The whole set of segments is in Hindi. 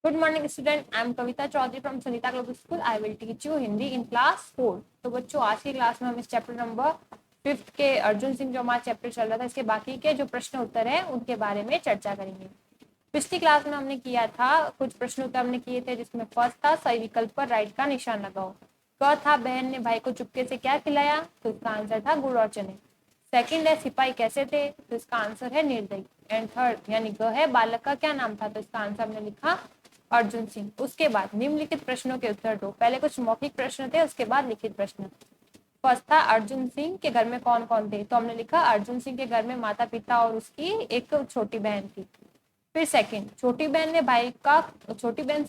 Good morning, student. I am Kavita Chaudhary from Sunita Global School. I will teach you Hindi in class 4. तो बच्चों आज की क्लास में हम इस चैप्टर नंबर 5 के अर्जुन सिंह जो हमारा चैप्टर चल रहा था इसके बाकी के जो प्रश्न उत्तर है उनके बारे में चर्चा करेंगे। पिछली क्लास में हमने किया था कुछ प्रश्न उत्तर हमने किए थे जिसमें फर्स्ट था सही विकल्प पर राइट का निशान लगाओ। क था बहन ने भाई को चुपके से क्या खिलाया, तो इसका आंसर था गुड़ और चने। सेकंड है सिपाही कैसे थे, तो इसका आंसर है निर्दयी। एंड थर्ड यानी ग है बालक का क्या नाम था, तो इसका आंसर हमने लिखा अर्जुन सिंह। उसके बाद निम्नलिखित प्रश्नों के उत्तर दो। पहले कुछ मौखिक प्रश्न थे, उसके बाद लिखित प्रश्न। फर्स्ट था अर्जुन सिंह के घर में कौन कौन थे, तो हमने लिखा अर्जुन सिंह के घर में माता पिता और उसकी एक छोटी बहन थी। फिर सेकंड, छोटी बहन से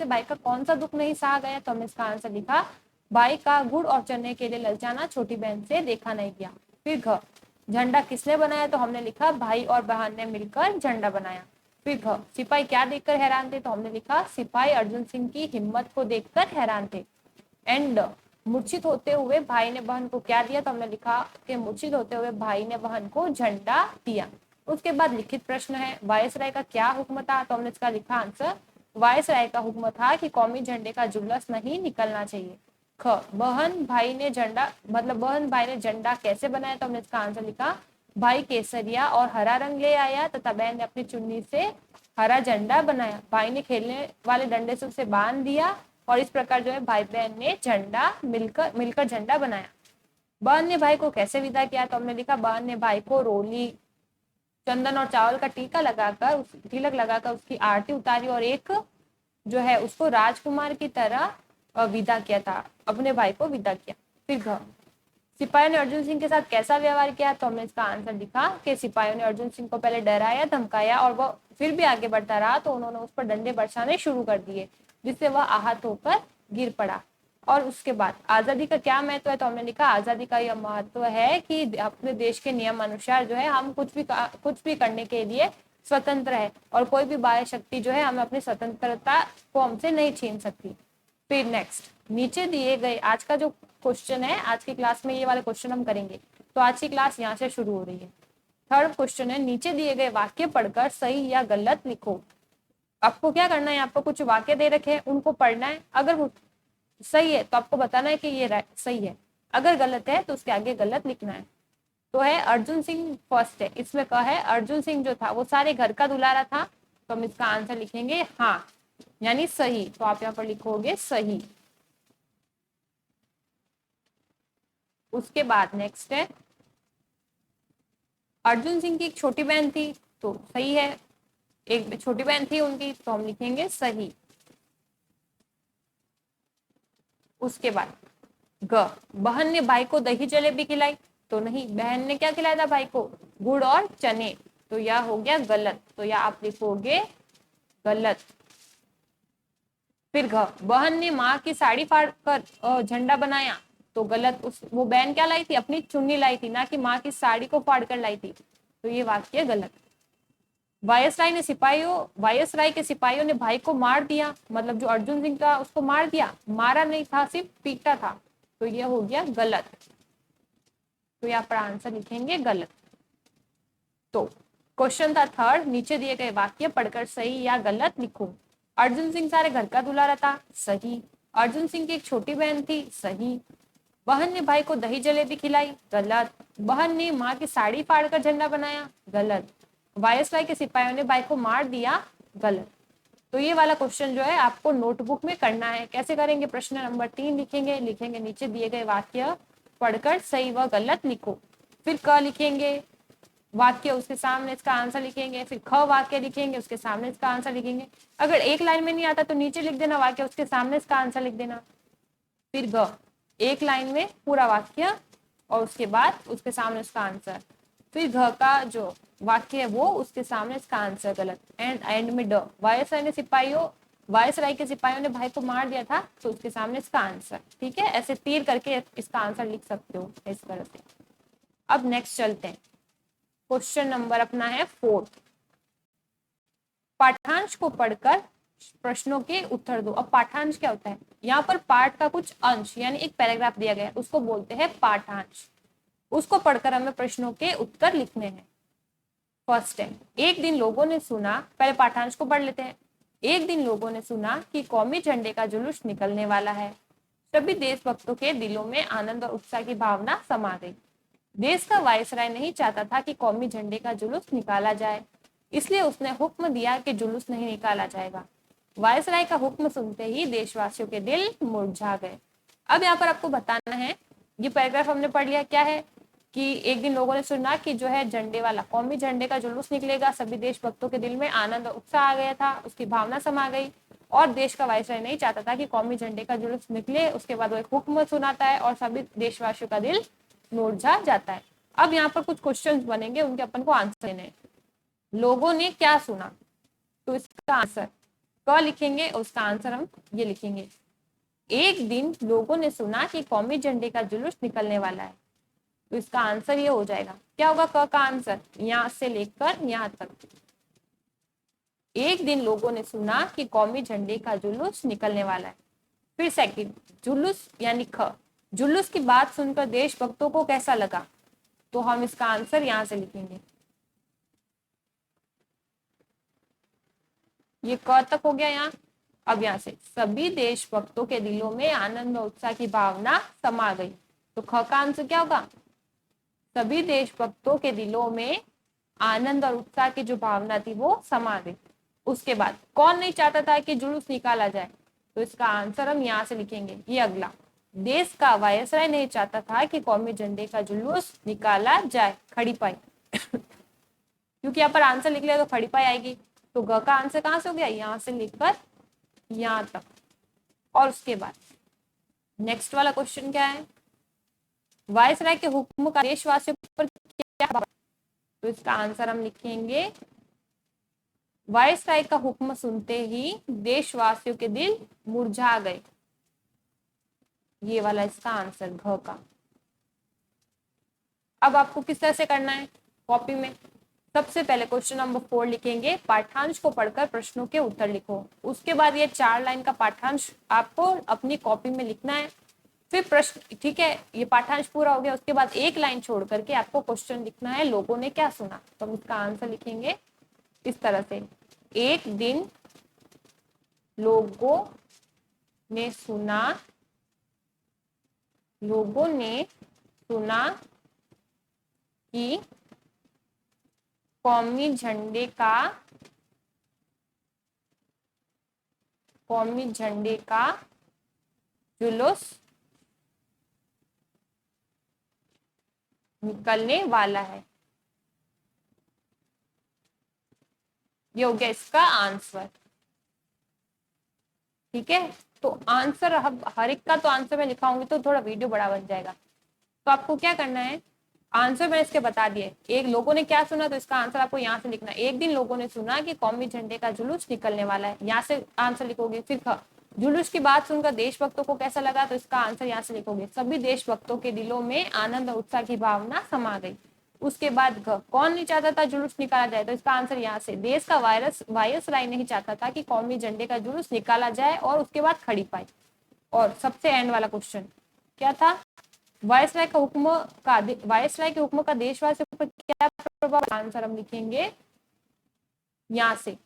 भाई का कौन सा दुख नहीं सहा गया, तो हमने इसका आंसर लिखा भाई का गुड़ और चने के लिए ललचाना छोटी बहन से देखा नहीं गया। फिर घ, झंडा किसने बनाया, तो हमने लिखा भाई और बहन ने मिलकर झंडा बनाया। फिर घ, सिपाही क्या देखकर हैरान थे, तो हमने लिखा सिपाही अर्जुन सिंह की हिम्मत को देखकर हैरान थे। एंड मूर्छित होते हुए भाई ने बहन को क्या दिया, तो हमने लिखा कि मूर्छित होते हुए भाई ने बहन को झंडा दिया। उसके बाद लिखित प्रश्न है वायसराय का क्या हुक्म था, तो हमने इसका लिखा आंसर वायसराय का हुक्म था कि कौमी झंडे का जुलूस नहीं निकलना चाहिए। ख, बहन भाई ने झंडा कैसे बनाया, तो हमने इसका आंसर लिखा भाई केसरिया और हरा रंग ले आया तथा बहन ने अपनी चुन्नी से हरा झंडा बनाया। भाई ने खेलने वाले डंडे से उसे बांध दिया और इस प्रकार जो है भाई बहन ने झंडा मिलकर झंडा बनाया। बहन ने भाई को कैसे विदा किया, तो हमने लिखा बहन ने भाई को रोली चंदन और चावल का तिलक लगाकर उसकी आरती उतारी और एक जो है उसको राजकुमार की तरह विदा किया था, अपने भाई को विदा किया। फिर घ, सिपाहियों ने अर्जुन सिंह के साथ कैसा व्यवहार किया, तो हमने इसका आंसर लिखा कि सिपाहियों ने अर्जुन सिंह को पहले डराया धमकाया और वह फिर भी आगे बढ़ता रहा तो उन्होंने उस पर डंडे बरसाने शुरू कर दिए जिससे वह आहत होकर गिर पड़ा। और उसके बाद आजादी का क्या महत्व है, तो हमने लिखा आजादी का यह महत्व है कि अपने देश के नियम अनुसार जो है हम कुछ भी करने के लिए स्वतंत्र है और कोई भी बाह्य शक्ति जो है हमें अपनी स्वतंत्रता को हमसे नहीं छीन सकती। फिर नेक्स्ट नीचे दिए गए आज का जो क्वेश्चन है, आज की क्लास में ये वाले क्वेश्चन हम करेंगे, तो आज की क्लास यहाँ से शुरू हो रही है। थर्ड क्वेश्चन है नीचे दिए गए वाक्य पढ़कर सही या गलत लिखो। आपको क्या करना है, आपको कुछ वाक्य दे रखे हैं उनको पढ़ना है, अगर वो सही है तो आपको बताना है कि ये सही है, अगर गलत है तो उसके आगे गलत लिखना है। तो है अर्जुन सिंह फर्स्ट है, इसमें कहा है अर्जुन सिंह जो था वो सारे घर का दुलारा था, तो हम इसका आंसर लिखेंगे हाँ यानी सही, तो आप यहाँ पर लिखोगे सही। उसके बाद नेक्स्ट है अर्जुन सिंह की एक छोटी बहन थी, तो सही है, एक छोटी बहन थी उनकी, तो हम लिखेंगे सही। उसके बाद ग, बहन ने भाई को दही जलेबी खिलाई, तो नहीं, बहन ने क्या खिलाया था भाई को, गुड़ और चने, तो यह हो गया गलत, तो यह आप लिखोगे गलत। फिर घ, बहन ने माँ की साड़ी फाड़ कर झंडा बनाया, तो गलत, वो बहन क्या लाई थी, अपनी चुन्नी लाई थी, ना कि माँ की साड़ी को फाड़ कर लाई थी, तो ये वाक्य गलत। वायसराय के सिपाहियों ने भाई को मार दिया, मतलब जो अर्जुन सिंह था उसको मार दिया, मारा नहीं था, सिर्फ पीटा था, तो यह हो गया गलत, तो यहाँ पर आंसर लिखेंगे गलत। तो क्वेश्चन था थर्ड, नीचे दिए गए वाक्य पढ़कर सही या गलत लिखो। अर्जुन सिंह सारे घर का दुलारा था, सही। अर्जुन सिंह की एक छोटी बहन थी, सही। बहन ने भाई को दही जलेबी खिलाई, गलत। बहन ने माँ की साड़ी फाड़कर झंडा बनाया, गलत। वायसराय के सिपाहियों ने भाई को मार दिया, गलत। तो ये वाला क्वेश्चन जो है आपको नोटबुक में करना है। कैसे करेंगे, प्रश्न नंबर 3 लिखेंगे नीचे दिए गए वाक्य पढ़कर सही व गलत लिखो। फिर क लिखेंगे वाक्य, उसके सामने इसका आंसर लिखेंगे। फिर ख वाक्य लिखेंगे, उसके सामने इसका आंसर लिखेंगे। अगर एक लाइन में नहीं आता तो नीचे लिख देना वाक्य, उसके सामने इसका आंसर लिख देना। फिर ग, एक लाइन में पूरा वाक्य और उसके बाद उसके सामने उसका आंसर। फिर घ का जो वाक्य है वो उसके सामने इसका आंसर गलत। एंड में ड, वायसराय के सिपाहियों ने भाई को मार दिया था, तो उसके सामने इसका आंसर। ठीक है, ऐसे तीर करके इसका आंसर लिख सकते हो इस तरह से। अब नेक्स्ट चलते हैं, क्वेश्चन नंबर अपना है 4। पाठांश को पढ़कर प्रश्नों के उत्तर दो। अब पाठांश क्या होता है, यहाँ पर पाठ का कुछ अंश यानी एक पैराग्राफ दिया गया है, उसको बोलते हैं पाठांश। उसको पढ़कर हमें प्रश्नों के उत्तर लिखने हैं। फर्स्ट है, एक दिन लोगों ने सुना, पहले पाठांश को पढ़ लेते हैं। एक दिन लोगों ने सुना कि कौमी झंडे का जुलूस निकलने वाला है। सभी देशभक्तों के दिलों में आनंद और उत्साह की भावना समा गई। देश का वायसराय नहीं चाहता था कि कौमी झंडे का जुलूस निकाला जाए, इसलिए उसने हुक्म दिया कि जुलूस नहीं निकाला जाएगा। वायसराय का हुक्म सुनते ही देशवासियों के दिल मुरझा गए। अब यहाँ पर आपको बताना है, ये पैराग्राफ हमने पढ़ लिया, क्या है कि एक दिन लोगों ने सुना कि जो है झंडे वाला कौमी झंडे का जुलूस निकलेगा। सभी देशभक्तों के दिल में आनंद और उत्साह आ गया था, उसकी भावना समा गई। और देश का वायसराय नहीं चाहता था कि कौमी झंडे का जुलूस निकले। उसके बाद वो एक हुक्म सुनाता है और सभी देशवासियों का दिल मुरझा जाता है। अब यहाँ पर कुछ क्वेश्चंस बनेंगे, उनके अपन को आंसर देने। लोगों ने क्या सुना, तो इसका आंसर क लिखेंगे और उसका आंसर हम ये लिखेंगे। एक दिन लोगों ने सुना कि कौमी झंडे का जुलूस निकलने वाला है, तो इसका आंसर ये हो जाएगा। क्या होगा क का आंसर, यहां से लेकर यहां तक। एक दिन लोगों ने सुना कि कौमी झंडे का जुलूस निकलने वाला है। फिर सेकंड, जुलूस यानी ख, जुलूस की बात सुनकर देशभक्तों को कैसा लगा, तो हम इसका आंसर यहां से लिखेंगे। ये क तक हो गया यहाँ। अब यहाँ से सभी देशभक्तों के दिलों में आनंद और उत्साह की भावना समा गई, तो ख का आंसर क्या होगा, सभी देशभक्तों के दिलों में आनंद और उत्साह की जो भावना थी वो समा गई। उसके बाद कौन नहीं चाहता था कि जुलूस निकाला जाए, तो इसका आंसर हम यहाँ से लिखेंगे, ये अगला। देश का वायसराय नहीं चाहता था कि कौमी झंडे का जुलूस निकाला जाए, खड़ी पाई क्योंकि यहाँ पर आंसर लिख लिया तो खड़ी पाई आएगी। तो ग का आंसर कहां से हो गया, यहां से लेकर यहां तक। और उसके बाद नेक्स्ट वाला क्वेश्चन क्या है, वायसराय के हुक्म का देशवासियों पर क्या, तो इसका आंसर हम लिखेंगे, वायसराय का हुक्म सुनते ही देशवासियों के दिल मुरझा गए। ये वाला इसका आंसर घ का। अब आपको किस तरह से करना है कॉपी में, सबसे पहले क्वेश्चन नंबर 4 लिखेंगे, पाठ्यांश को पढ़कर प्रश्नों के उत्तर लिखो। उसके बाद ये 4 लाइन का पाठ्यांश आपको अपनी कॉपी में लिखना है। फिर प्रश्न, ठीक है, ये पाठ्यांश पूरा हो गया, उसके बाद एक लाइन छोड़ करके आपको क्वेश्चन लिखना है, लोगों ने क्या सुना। तो हम इसका आंसर लिखेंगे इस तरह से, एक दिन लोगों ने सुना, लोगों ने सुना कि कौमी झंडे का जुलूस निकलने वाला है। ये हो गया इसका आंसर। ठीक है, तो आंसर हर एक का तो आंसर मैं लिखाऊंगी तो थोड़ा वीडियो बड़ा बन जाएगा। तो आपको क्या करना है, आंसर मैंने इसके बता दिए। एक लोगों ने क्या सुना, तो इसका आंसर आपको यहाँ से लिखना है। एक दिन लोगों ने सुना कि कौमी झंडे का जुलूस निकलने वाला है, यहाँ से आंसर लिखोगे। फिर जुलूस की बात सुनकर देशभक्तों को कैसा लगा, तो इसका आंसर यहाँ से लिखोगे, सभी देशभक्तों के दिलों में आनंद और उत्साह की भावना समा गई। उसके बाद कौन नहीं चाहता था जुलूस निकाला जाए, तो इसका आंसर यहाँ से, देश का वायसराय नहीं चाहता था कि कौमी झंडे का जुलूस निकाला जाए। और उसके बाद खड़ी पाई। और सबसे एंड वाला क्वेश्चन क्या था, वायसराय के हुक्म का देशवासियों पर क्या प्रभाव, आंसर हम लिखेंगे यहाँ से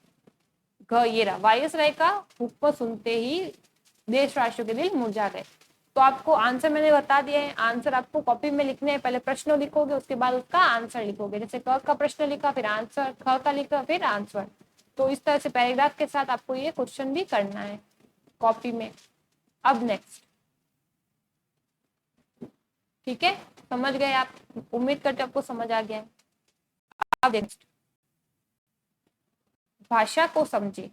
ये रहा, वायसराय का हुक्म सुनते ही देशवासियों के दिल मुरझा गए। तो आपको आंसर मैंने बता दिया है, आंसर आपको कॉपी में लिखने हैं। पहले प्रश्न लिखोगे, उसके बाद उसका आंसर लिखोगे। जैसे क का प्रश्न लिखा, फिर आंसर, ख का लिखा, फिर आंसर। तो इस तरह से पैराग्राफ के साथ आपको ये क्वेश्चन भी करना है कॉपी में। अब नेक्स्ट, ठीक है, समझ गए आप, उम्मीद करते आपको समझ आ गया है। अब नेक्स्ट, भाषा को समझे,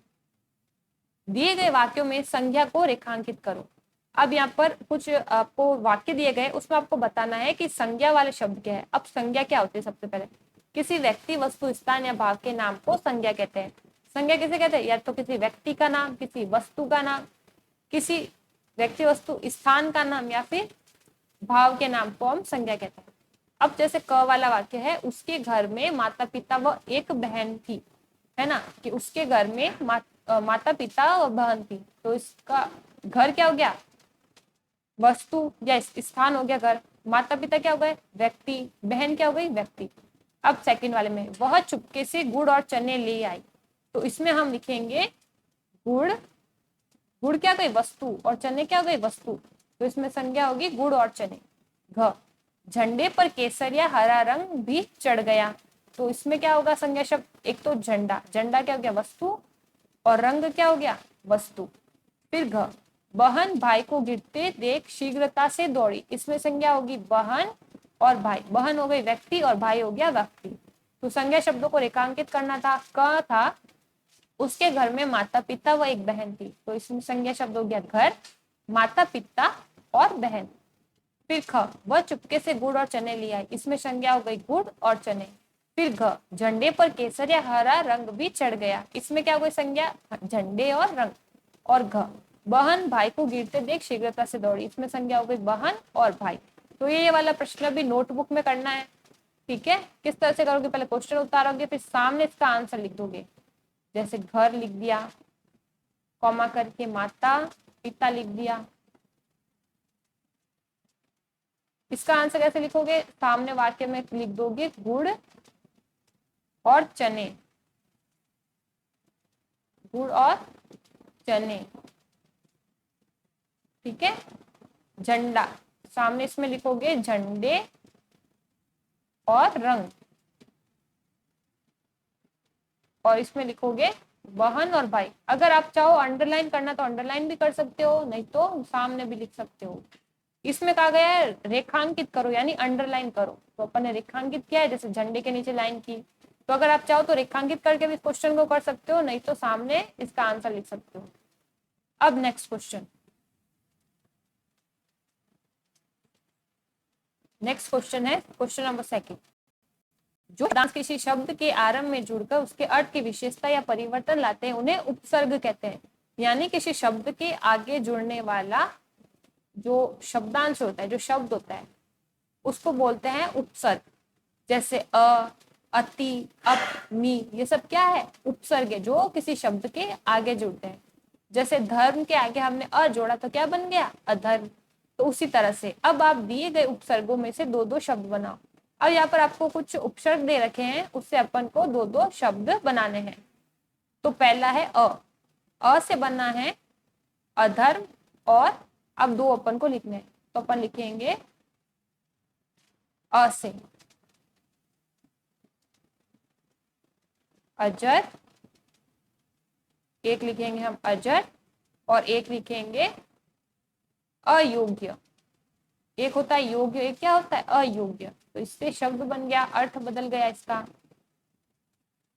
दिए गए वाक्यों में संज्ञा को रेखांकित करो। अब यहाँ पर कुछ आपको वाक्य दिए गए, उसमें आपको बताना है कि संज्ञा वाले शब्द क्या है। अब संज्ञा क्या होती है, सबसे पहले किसी व्यक्ति, वस्तु, स्थान या भाव के नाम को संज्ञा कहते हैं। संज्ञा किसे कहते हैं, या तो किसी व्यक्ति का नाम, किसी वस्तु का नाम, किसी व्यक्ति, वस्तु, स्थान का नाम, या फिर भाव के नाम को हम संज्ञा कहते हैं। अब जैसे क वाला वाक्य है, उसके घर में माता पिता व एक बहन थी, है ना, कि उसके घर में माता पिता और बहन थी। तो इसका घर क्या हो गया, वस्तु या स्थान हो गया घर, माता पिता क्या हो गए, व्यक्ति, बहन क्या हो गई, व्यक्ति। अब सेकंड वाले में, वह चुपके से गुड़ और चने ले आई, तो इसमें हम लिखेंगे गुड़, गुड़ क्या गई वस्तु, और चने क्या गई वस्तु, तो इसमें संज्ञा होगी गुड़ और चने। घ, झंडे पर केसरिया हरा रंग भी चढ़ गया, तो इसमें क्या होगा संज्ञा शब्द, एक तो झंडा, झंडा क्या हो गया वस्तु, और रंग क्या हो गया वस्तु। फिर घ, बहन भाई को गिरते देख शीघ्रता से दौड़ी, इसमें संज्ञा होगी बहन और भाई, बहन हो गई व्यक्ति और भाई हो गया व्यक्ति। तो संज्ञा शब्दों को रेखांकित करना था। क था उसके घर में माता पिता व एक बहन थी, तो इसमें संज्ञा शब्द हो गया घर, माता पिता और बहन। फिर ख, वह चुपके से गुड़ और चने ले आई, इसमें संज्ञा हो गई गुड़ और चने। फिर घ, झंडे पर केसरिया हरा रंग भी चढ़ गया, इसमें क्या हो गई संज्ञा झंडे और रंग। और घ, बहन भाई को गिरते देख शीघ्रता से दौड़ी, इसमें संज्ञा हो गई बहन और भाई। तो ये वाला प्रश्न भी नोटबुक में करना है, ठीक है। किस तरह से करोगे, पहले क्वेश्चन उतारोगे, फिर सामने इसका आंसर लिख दोगे। जैसे घर लिख दिया, कॉमा करके माता पिता लिख दिया। इसका आंसर कैसे लिखोगे, सामने वाक्य में लिख दोगे गुड़ और चने, गुड़ और चने, ठीक है। झंडा, सामने इसमें लिखोगे झंडे और रंग, और इसमें लिखोगे बहन और भाई। अगर आप चाहो अंडरलाइन करना तो अंडरलाइन भी कर सकते हो, नहीं तो सामने भी लिख सकते हो। इसमें कहा गया है रेखांकित करो, यानी अंडरलाइन करो, तो अपन ने रेखांकित किया है जैसे झंडे के नीचे लाइन की। तो अगर आप चाहो तो रेखांकित करके भी क्वेश्चन को कर सकते हो, नहीं तो सामने इसका आंसर लिख सकते हो। अब नेक्स्ट क्वेश्चन, नेक्स्ट क्वेश्चन है क्वेश्चन नंबर 2। जो शब्दांश किसी शब्द के आरंभ में जुड़कर उसके अर्थ की विशेषता या परिवर्तन लाते हैं उन्हें उपसर्ग कहते हैं। यानी किसी शब्द के आगे जुड़ने वाला जो शब्दांश होता है, जो शब्द होता है, उसको बोलते हैं उपसर्ग। जैसे अ, अति, अप, मी, ये सब क्या है उपसर्ग है, जो किसी शब्द के आगे जुड़ते हैं। जैसे धर्म के आगे हमने अ जोड़ा तो क्या बन गया अधर्म। तो उसी तरह से अब आप दिए गए उपसर्गों में से दो दो शब्द बनाओ। अब यहाँ पर आपको कुछ उपसर्ग दे रखे हैं, उससे अपन को दो दो शब्द बनाने हैं। तो पहला है अ से बना है अधर्म, और अब दो अपन को लिखने हैं, तो अपन लिखेंगे अ से अजर, एक लिखेंगे हम अजर, और एक लिखेंगे अयोग्य। एक होता है योग्य, एक क्या होता है अयोग्य। तो इससे शब्द बन गया, अर्थ बदल गया इसका।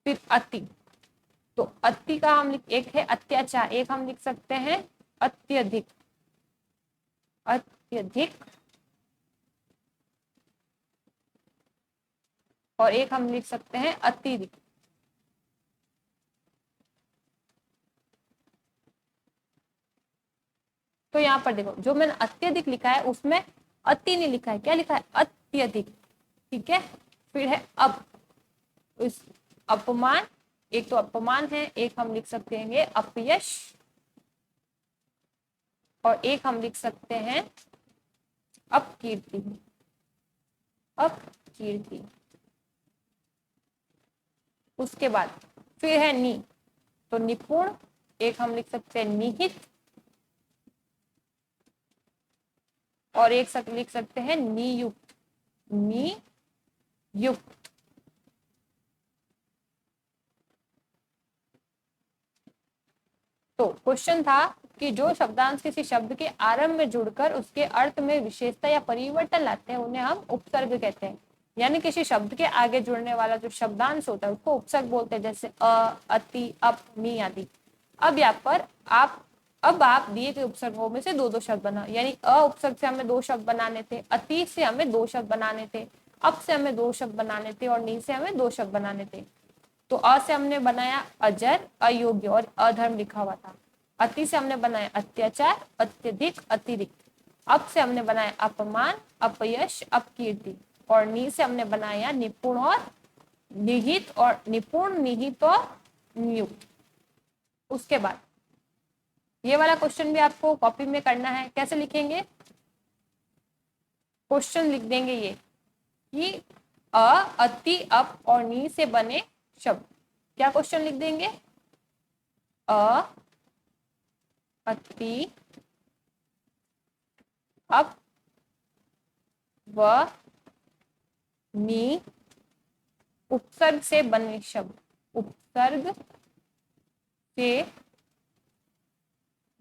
फिर अति, तो अति का हम एक है अत्याचार, एक हम लिख सकते हैं अत्यधिक, अत्यधिक, और एक हम लिख सकते हैं अतिरिक्त। तो यहाँ पर देखो जो मैंने अत्यधिक लिखा है उसमें अति नहीं लिखा है, क्या लिखा है अत्यधिक, ठीक है। फिर है अब, इस अपमान, एक तो अपमान है, एक हम लिख सकते हैं अपयश, और एक हम लिख सकते हैं अपकीर्ति, अपकीर्ति। उसके बाद फिर है नि, तो निपुण, एक हम लिख सकते हैं निहित, और एक लिख सकते हैं नियुक्त, नियुक्त। तो क्वेश्चन था कि जो शब्दांश किसी शब्द के आरंभ में जुड़कर उसके अर्थ में विशेषता या परिवर्तन लाते हैं उन्हें हम उपसर्ग कहते हैं। यानी किसी शब्द के आगे जुड़ने वाला जो शब्दांश होता है उसको उपसर्ग बोलते हैं, जैसे अ, अति, अप, मी आदि। अब यहाँ पर आप दिए गए उपसर्गों में से दो दो शब्द बनाओ, यानी अ उपसर्ग से हमें दो शब्द बनाने थे, अति से हमें दो शब्द बनाने थे, अप से हमें दो शब्द बनाने थे, और नी से हमें दो शब्द बनाने थे। तो अ से हमने बनाया अजर, अयोग्य और अधर्म लिखा हुआ था। अति से हमने बनाया अत्याचार, अत्यधिक, अतिरिक्त। अप से हमने बनाया अपमान, अपयश, अपकीर्ति, और नी से हमने बनाया निपुण और निहित, और निपुण, निहित और नियुक्त। उसके बाद ये वाला क्वेश्चन भी आपको कॉपी में करना है। कैसे लिखेंगे, क्वेश्चन लिख देंगे ये कि अ, अति, अप और नी से बने शब्द। क्या क्वेश्चन लिख देंगे, अ, अति, अप व नी उपसर्ग से बने शब्द, उपसर्ग से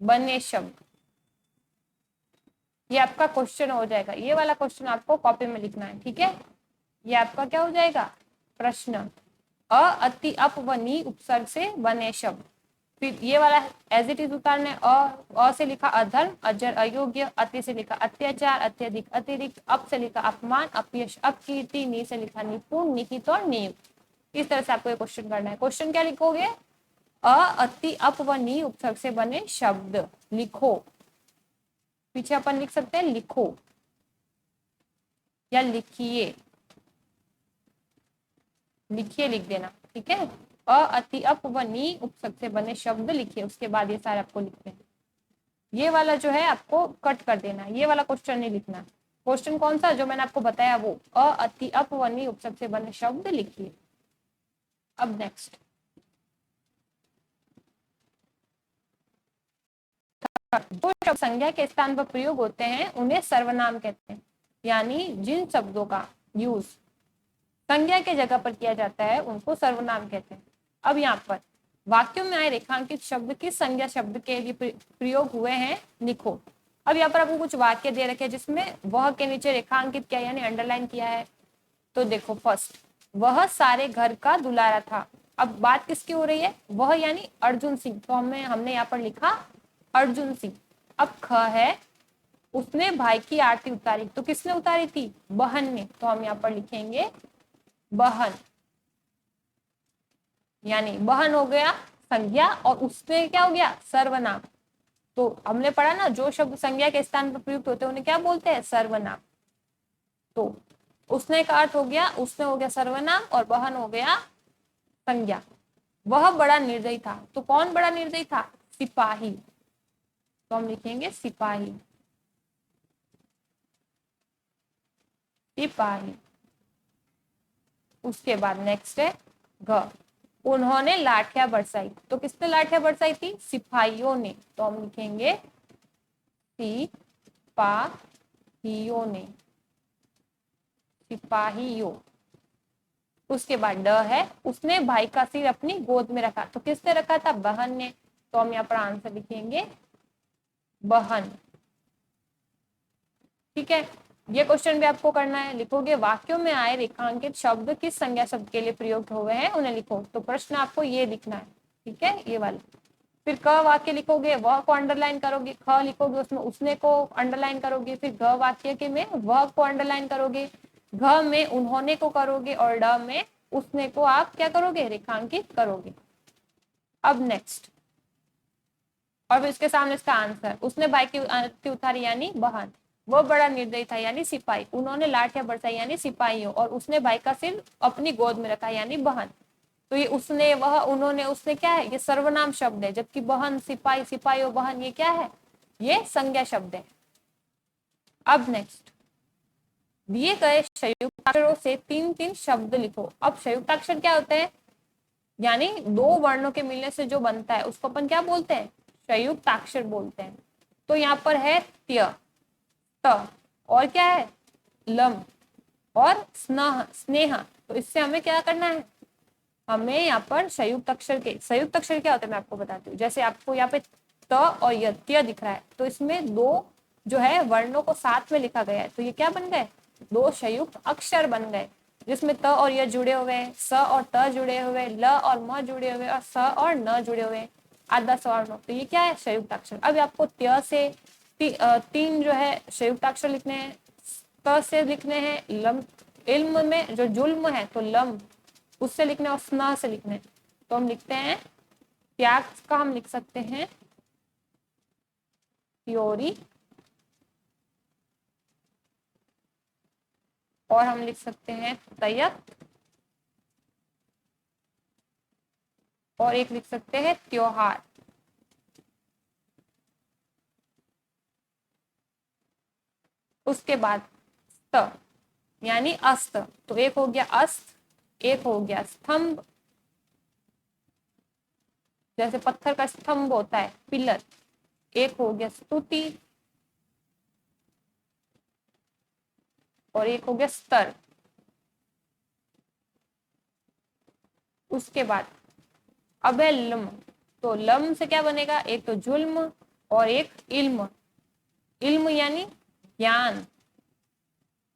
बने शब्द। ये आपका क्वेश्चन हो जाएगा, ये वाला क्वेश्चन आपको कॉपी में लिखना है, ठीक है। ये आपका क्या हो जाएगा, प्रश्न। अ, अति, अप व नी उपसर्ग से बने शब्द। फिर ये वाला एज इट इज उतारने, अ से लिखा अधर्म, अजर अयोग्य, अति से लिखा अत्याचार, अत्यधिक अतिरिक्त, अप से लिखा अपमान, अपयश अपकीर्ति, नी से लिखा निपुण, निहित और नियुक्त। इस तरह से आपको ये क्वेश्चन करना है। क्वेश्चन क्या लिखोगे, अ, अति, अप व नी उपसर्ग से बने शब्द लिखो। पीछे अपन लिख सकते हैं लिखो या लिखिए, लिखिए लिख देना, ठीक है। अ, अति, अप व नी उपसर्ग से बने शब्द लिखिए, उसके बाद ये सारे आपको लिखते हैं। ये वाला जो है आपको कट कर देना, ये वाला क्वेश्चन नहीं लिखना। क्वेश्चन कौन सा जो मैंने आपको बताया वो, अ, अति, अप व नी उपसर्ग से बने शब्द लिखिए। अब नेक्स्ट, जो शब्द संज्ञा के स्थान पर प्रयोग होते हैं उन्हें सर्वनाम कहते हैं। यानी जिन शब्दों का यूज संज्ञा के जगह पर किया जाता है उनको सर्वनाम कहते हैं। अब यहाँ पर वाक्यों में आए रेखांकित शब्द किस संज्ञा शब्द के लिए प्रयोग हुए हैं लिखो। अब यहाँ पर आपको कुछ वाक्य दे रखे हैं जिसमें वह के नीचे रेखांकित किया यानी अंडरलाइन किया है। तो देखो फर्स्ट, वह सारे घर का दुलारा था। अब बात किसकी हो रही है, वह यानी अर्जुन सिंह, तो हमने यहाँ पर लिखा अर्जुन सिंह। अब ख है, उसने भाई की आरती उतारी, तो किसने उतारी थी, बहन ने, तो हम यहाँ पर लिखेंगे बहन, यानी बहन हो गया संज्ञा और उसने क्या हो गया सर्वनाम। तो हमने पढ़ा ना, जो शब्द संज्ञा के स्थान पर प्रयुक्त होते हैं उन्हें क्या बोलते हैं, सर्वनाम। तो उसने का अर्थ हो गया, उसने हो गया सर्वनाम और बहन हो गया संज्ञा। वह बड़ा निर्दयी था, तो कौन बड़ा निर्दयी था, सिपाही, तो हम लिखेंगे सिपाही, सिपाही। उसके बाद नेक्स्ट है ग, उन्होंने लाठियां बरसाई, तो किसने लाठियां बरसाई थी, सिपाहियों ने, तो हम लिखेंगे सिपाहियों ने, सिपाहियों। उसके बाद ड है, उसने भाई का सिर अपनी गोद में रखा, तो किसने रखा था, बहन ने, तो हम यहाँ पर आंसर लिखेंगे बहन, ठीक है। ये क्वेश्चन भी आपको करना है, लिखोगे वाक्यों में आए रेखांकित शब्द किस संज्ञा शब्द के लिए प्रयोग हुए हैं उन्हें लिखो। तो प्रश्न आपको ये लिखना है, ठीक है, ये वाला। फिर क वाक्य लिखोगे, वह को अंडरलाइन करोगे, ख लिखोगे उसमें उसने को अंडरलाइन करोगे, फिर ग वाक्य के में वह को अंडरलाइन करोगे, घ में उन्होंने को करोगे और ड में उसने को आप क्या करोगे, रेखांकित करोगे। अब नेक्स्ट, और फिर इसके सामने इसका आंसर, उसने भाई की आरती उतारी यानी बहन, वो बड़ा निर्दयी था यानी सिपाही, उन्होंने लाठियां बरसाई यानी सिपाहियों, और उसने भाई का सिर अपनी गोद में रखा यानी बहन। तो ये उसने, वह, उन्होंने, उसने क्या है, ये सर्वनाम शब्द है, जबकि बहन, सिपाही, सिपाहियों, बहन ये क्या है, ये संज्ञा शब्द है। अब नेक्स्ट, दिए गए संयुक्ताक्षरों से 3-3 शब्द लिखो। अब संयुक्ताक्षर क्या होते हैं, यानी दो वर्णों के मिलने से जो बनता है उसको अपन क्या बोलते हैं, संयुक्ताक्षर बोलते हैं। तो यहाँ पर है त्य, त, और क्या है, लम और स्नेह, स्नेह। तो इससे हमें क्या करना है, हमें यहाँ पर संयुक्त अक्षर के, संयुक्त अक्षर क्या होता है मैं आपको बताती हूँ। जैसे आपको यहाँ पे त और य दिख रहा है, तो इसमें दो जो है वर्णों को साथ में लिखा गया है, तो ये क्या बन गए, दो संयुक्त अक्षर बन गए, जिसमें त और य जुड़े हुए हैं, स और त जुड़े हुए, ल और म जुड़े हुए और स और न जुड़े हुए, आधा स्वर्ण। तो ये क्या है, संयुक्त अक्षर। अब आपको त्य से तीन जो है संयुक्त अक्षर लिखने हैं, त से लिखने हैं लम, इल्म में जो जुल्म है तो लम उससे लिखने, और स्न से लिखने, तो हम लिखते हैं त्याग का हम लिख सकते हैं त्योरी, और हम लिख सकते हैं तयत, और एक लिख सकते हैं त्योहार। उसके बाद स्त यानी अस्त, तो एक हो गया अस्त, एक हो गया स्तंभ, जैसे पत्थर का स्तंभ होता है पिलर, एक हो गया स्तुति और एक हो गया स्तर। उसके बाद अब है लम। तो लम से क्या बनेगा, एक तो जुल्म और एक इल्म। इल्म यानी ज्ञान,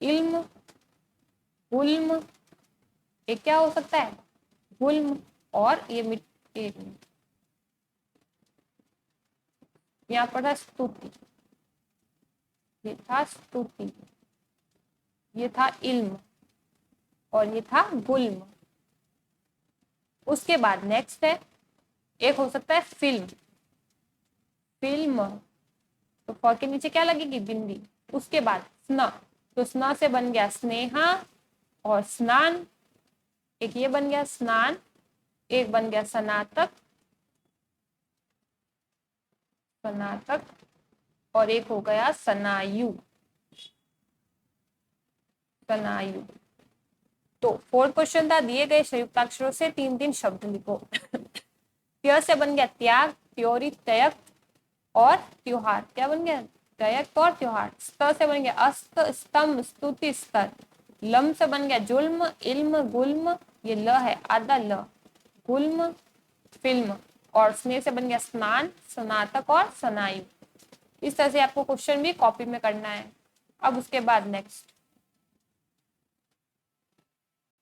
इल्म, गुल्म, एक क्या हो सकता है, गुल्म। और ये एक मिनट, यहाँ पर था स्तुति, ये था स्तुति, ये था इल्म और ये था गुल्म। उसके बाद नेक्स्ट है, एक हो सकता है फिल्म। फिल्म, तो फ के नीचे क्या लगेगी, बिंदी। उसके बाद स्न, तो स्न से बन गया स्नेहा और स्नान। एक ये बन गया स्नान, एक बन गया स्नातक, स्नातक, और एक हो गया स्नायु, स्नायु। तो फोर्थ क्वेश्चन था, दिए गए संयुक्ताक्षरों से 3-3 शब्द लिखो। त्य से बन गया त्याग, त्योरी, त्यक्त और त्योहार। क्या बन गया, त्यक्त और त्योहार। स्त से बन गया अस्त, स्तंभ, स्तुति, स्तर। लम से बन गया जुल्म, इल्म, गुल्म, ये ल है आधा ल, गुल्म, फिल्म। और स्नेह से बन गया स्नान, स्नातक और स्नायु। इस तरह से आपको क्वेश्चन भी कॉपी में करना है। अब उसके बाद नेक्स्ट,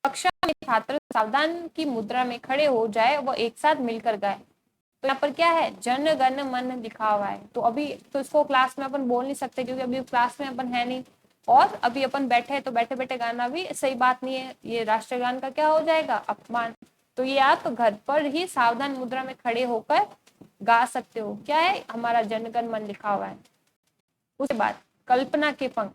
कक्षा में छात्र सावधान की मुद्रा में खड़े हो जाए व एक साथ मिलकर गाए। तो यहाँ पर क्या है, जन गण मन लिखा हुआ है। तो अभी तो इसको क्लास में अपन बोल नहीं सकते क्योंकि अभी क्लास में अपन है नहीं, और अभी अपन बैठे हैं तो बैठे बैठे गाना भी सही बात नहीं है, ये राष्ट्रगान का क्या हो जाएगा, अपमान। तो ये आप घर पर ही सावधान मुद्रा में खड़े होकर गा सकते हो। क्या है, हमारा जनगण मन लिखा हुआ है। उसके बाद कल्पना के पंख,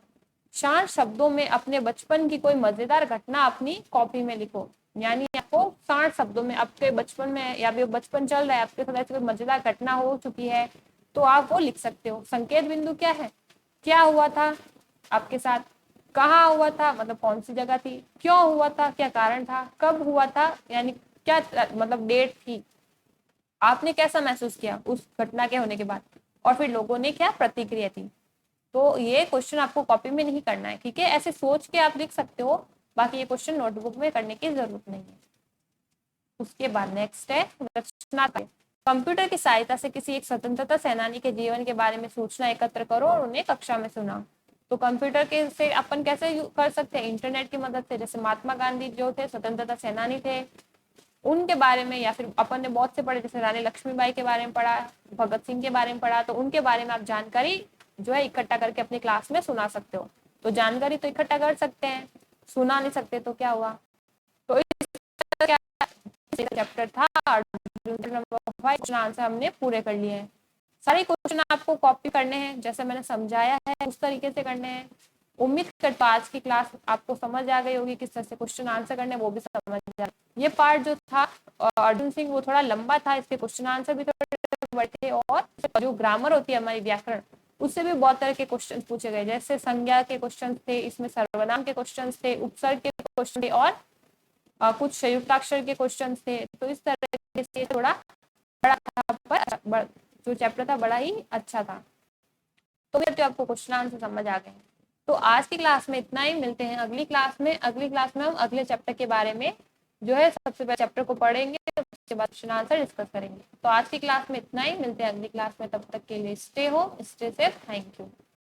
4 शब्दों में अपने बचपन की कोई मजेदार घटना अपनी कॉपी में लिखो। यानी आपको 60 शब्दों में आपके बचपन में, या भी बचपन चल रहा है आपके साथ ऐसी कोई मजेदार घटना हो चुकी है तो आप वो लिख सकते हो। संकेत बिंदु क्या है, क्या हुआ था आपके साथ, कहाँ हुआ था मतलब कौन सी जगह थी, क्यों हुआ था क्या कारण था, कब हुआ था यानी क्या मतलब डेट थी, आपने कैसा महसूस किया उस घटना के होने के बाद, और फिर लोगों ने क्या प्रतिक्रिया थी। तो ये क्वेश्चन आपको कॉपी में नहीं करना है, ठीक है, ऐसे सोच के आप लिख सकते हो, बाकी ये क्वेश्चन नोटबुक में करने की जरूरत नहीं है। उसके बाद नेक्स्ट है रचना। कंप्यूटर की सहायता से किसी एक स्वतंत्रता सेनानी के जीवन के बारे में सूचना एकत्र करो और उन्हें कक्षा में सुनाओ। तो कंप्यूटर के से अपन कैसे कर सकते हैं, इंटरनेट की मदद से। जैसे महात्मा गांधी जो थे स्वतंत्रता सेनानी थे, उनके बारे में, या फिर अपन ने बहुत से पढ़े, जैसे रानी लक्ष्मीबाई के बारे में पढ़ा, भगत सिंह के बारे में पढ़ा, तो उनके बारे में आप जानकारी जो है इकट्ठा करके अपनी क्लास में सुना सकते हो। तो जानकारी तो इकट्ठा कर सकते हैं, सुना नहीं सकते तो क्या हुआ। तो इस चैप्टर था नंबर 5, क्वेश्चन आंसर हमने पूरे कर लिए हैं। सारे क्वेश्चन आपको कॉपी करने हैं, जैसे मैंने समझाया है उस तरीके से करने हैं। उम्मीद करता हूँ आज की क्लास आपको समझ आ गई होगी, किस तरह से क्वेश्चन आंसर करने वो भी समझ आ। ये पार्ट जो था अर्जुन सिंह वो थोड़ा लंबा था, इसके क्वेश्चन आंसर भी थोड़े बड़े थे, और जो ग्रामर होती है हमारी व्याकरण, उससे भी बहुत तरह के क्वेश्चन पूछे गए। जैसे संज्ञा के क्वेश्चन थे, इसमें सर्वनाम के क्वेश्चन थे, उपसर्ग के क्वेश्चन थे, और कुछ संयुक्ताक्षर के क्वेश्चन थे। तो इस तरह से थोड़ा बड़ा था, पर जो चैप्टर था बड़ा ही अच्छा था। तो भी आपको क्वेश्चन आंसर समझ आ गए। तो आज की क्लास में इतना ही, मिलते हैं अगली क्लास में। अगली क्लास में हम अगले चैप्टर के बारे में जो है सबसे पहले चैप्टर को पढ़ेंगे, उसके बाद क्वेश्चन आंसर डिस्कस करेंगे। तो आज की क्लास में इतना ही, मिलते हैं अगली क्लास में। तब तक के लिए stay home, stay safe, thank you.